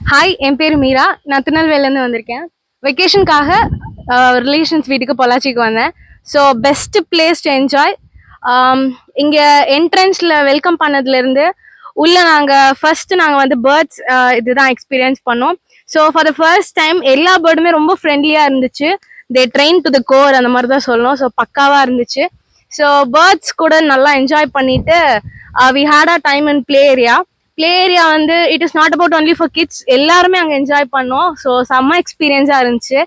Hi, என் பேர் மீரா. நான் திருநெல்வேலியிலேருந்து வந்திருக்கேன். வெக்கேஷனுக்காக ரிலேஷன்ஸ் வீட்டுக்கு பொள்ளாச்சிக்கு வந்தேன். So best place to enjoy. இங்கே என்ட்ரன்ஸில் வெல்கம் பண்ணதுலேருந்து உள்ள நாங்கள் வந்து பேர்ட்ஸ் இதுதான் எக்ஸ்பீரியன்ஸ் பண்ணோம். So for the first time எல்லா பேர்டுமே ரொம்ப ஃப்ரெண்ட்லியாக இருந்துச்சு. தே ட்ரெயின் டு த கோர் அந்த மாதிரி தான் சொல்லணும். ஸோ பக்காவாக இருந்துச்சு. ஸோ பேர்ட்ஸ் கூட நல்லா என்ஜாய் பண்ணிட்டு we had a time in play area வந்து it is not about only for kids. எல்லாருமே அங்கே என்ஜாய் பண்ணோம். ஸோ செம்ம எக்ஸ்பீரியன்ஸாக இருந்துச்சு.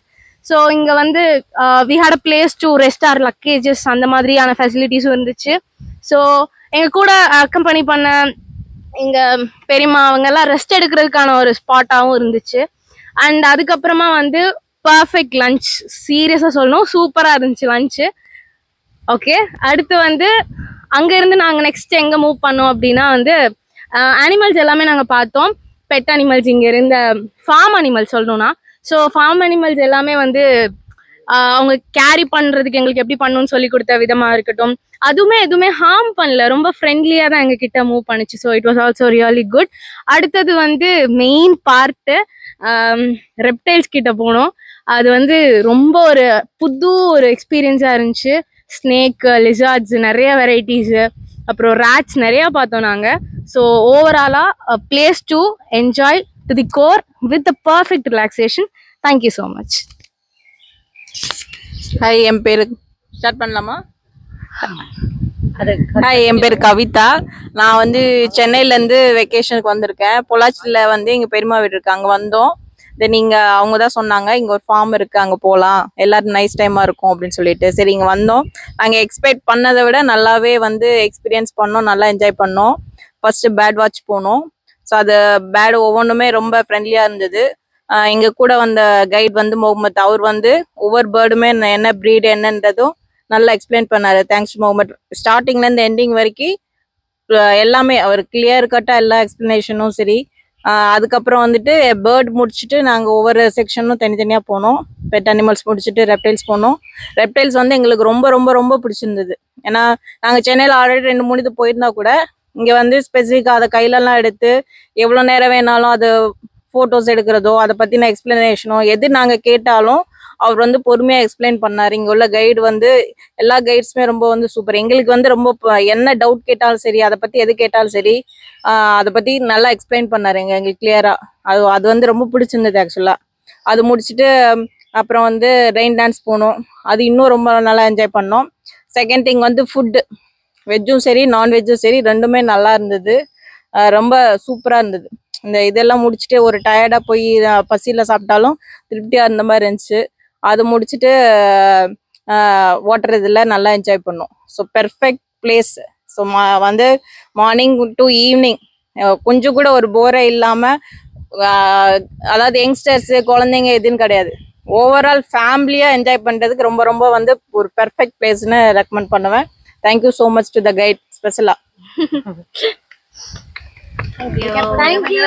ஸோ இங்கே வந்து we had a place to rest our luggages அந்த மாதிரியான ஃபெசிலிட்டிஸும் இருந்துச்சு. ஸோ எங்கள் கூட அக்கம்பெனி பண்ண எங்கள் பெரியம்மா அவங்கெல்லாம் ரெஸ்ட் எடுக்கிறதுக்கான ஒரு ஸ்பாட்டாகவும் இருந்துச்சு. அண்ட் அதுக்கப்புறமா வந்து பர்ஃபெக்ட் லஞ்ச். சீரியஸாக சொல்லணும், சூப்பராக இருந்துச்சு லஞ்சு. ஓகே, அடுத்து வந்து அங்கேருந்து நாங்கள் நெக்ஸ்ட் எங்கே மூவ் பண்ணோம் அப்படின்னா வந்து அனிமல்ஸ் எல்லாமே நாங்கள் பார்த்தோம். பெட் அனிமல்ஸ் இங்கே இருந்த ஃபார்ம் அனிமல்ஸ் சொல்லணும்னா, ஸோ ஃபார்ம் அனிமல்ஸ் எல்லாமே வந்து அவங்க கேரி பண்ணுறதுக்கு எங்களுக்கு எப்படி பண்ணணும்னு சொல்லி கொடுத்த விதமாக இருக்கட்டும், எதுவுமே ஹார்ம் பண்ணல. ரொம்ப ஃப்ரெண்ட்லியாக தான் எங்ககிட்ட மூவ் பண்ணிச்சு. So it was also really good. அடுத்தது வந்து மெயின் பார்ட்டு ரெப்டைல்ஸ் கிட்ட போனோம். அது வந்து ரொம்ப புது எக்ஸ்பீரியன்ஸாக இருந்துச்சு. ஸ்னேக்கு, லிசார்ட்ஸ், நிறைய வெரைட்டிஸு, அப்புறம் ரேட்ஸ் நிறையா பார்த்தோம் நாங்கள். ஸோ ஓவராலாக place to enjoy to the core with the perfect relaxation. Thank you so much. Hi, என் பேர் ஸ்டார்ட் பண்ணலாமா? ஹாய், என் பேர் கவிதா. நான் வந்து சென்னையிலேருந்து வெக்கேஷனுக்கு வந்திருக்கேன். பொள்ளாச்சியில் வந்து எங்கள் பெரியம்மா வீடு இருக்குது, அங்கே வந்தோம். தென் நீங்கள் அவங்க தான் சொன்னாங்க இங்கே ஒரு ஃபார்ம் இருக்குது, அங்கே போகலாம், எல்லோரும் நைஸ் டைமாக இருக்கும் அப்படின்னு சொல்லிட்டு சரி இங்கே வந்தோம். நாங்கள் எக்ஸ்பெக்ட் பண்ணதை விட நல்லாவே வந்து எக்ஸ்பீரியன்ஸ் பண்ணோம், நல்லா என்ஜாய் பண்ணோம். ஃபர்ஸ்ட் பேர்ட் வாட்ச் போனோம். ஸோ அது பேர்டு ஒவ்வொன்றுமே ரொம்ப ஃப்ரெண்ட்லியாக இருந்தது. எங்கள் கூட வந்த கைட் வந்து முகமது, அவர் வந்து ஒவ்வொரு பேர்டுமே என்ன ப்ரீடு என்னன்றதும் நல்லா எக்ஸ்பிளைன் பண்ணாரு. தேங்க்ஸ் முகமது. ஸ்டார்டிங்லேருந்து எண்டிங் வரைக்கும் எல்லாமே அவர் கிளியர் கட்டாக எல்லா எக்ஸ்பிளனேஷனும் சரி. அதுக்கப்புறம் வந்துட்டு பேர்ட் முடிச்சுட்டு நாங்கள் ஒவ்வொரு செக்ஷனும் தனித்தனியாக போனோம். பெட் அனிமல்ஸ் முடிச்சுட்டு ரெப்டைல்ஸ் போனோம். ரெப்டைல்ஸ் வந்து எங்களுக்கு ரொம்ப ரொம்ப ரொம்ப பிடிச்சிருந்தது. ஏன்னா நாங்கள் சென்னையில் ஆல்ரெடி 2-3 இது போயிருந்தா கூட இங்கே வந்து ஸ்பெசிஃபிக்காக அதை கையிலலாம் எடுத்து எவ்வளோ நேரம் வேணாலும் அது ஃபோட்டோஸ் எடுக்கிறதோ, அதை பற்றின எக்ஸ்பிளனேஷனோ எது நாங்கள் கேட்டாலும் அவர் வந்து பொறுமையாக எக்ஸ்பிளைன் பண்ணார். இங்கே உள்ள கைடு வந்து எல்லா கைட்ஸுமே ரொம்ப வந்து சூப்பர். எங்களுக்கு வந்து ரொம்ப என்ன டவுட் கேட்டாலும் சரி, அதை பற்றி எது கேட்டாலும் சரி, அதை பற்றி நல்லா எக்ஸ்பிளைன் பண்ணார் எங்களுக்கு கிளியராக. அது வந்து ரொம்ப பிடிச்சிருந்தது ஆக்சுவலாக. அது முடிச்சுட்டு அப்புறம் வந்து ரெயின் டான்ஸ் போனோம். அது இன்னும் ரொம்ப நல்லா என்ஜாய் பண்ணோம். செகண்ட் திங் வந்து ஃபுட்டு, வெஜ்ஜும் சரி நான்வெஜ்ஜும் சரி ரெண்டுமே நல்லா இருந்தது. ரொம்ப சூப்பராக இருந்தது. இந்த இதெல்லாம் முடிச்சுட்டு ஒரு டயர்டாக போய் பசியில் சாப்பிட்டாலும் திருப்தியாக இருந்த மாதிரி இருந்துச்சு. அது முடிச்சுட்டு வாட்டர் இதில் நல்லா என்ஜாய் பண்ணோம். So perfect place. ஸோ வந்து மார்னிங் டு ஈவினிங் கொஞ்சம் கூட ஒரு போரே இல்லாமல், அதாவது யங்ஸ்டர்ஸு குழந்தைங்க எதுன்னு கிடையாது, ஓவரால் ஃபேமிலியாக என்ஜாய் பண்ணுறதுக்கு ரொம்ப ரொம்ப வந்து ஒரு பெர்ஃபெக்ட் பிளேஸ்ன்னு ரெக்கமெண்ட் பண்ணுவேன். Thank you so much to the guide ஸ்பெஷலாக. Thank you.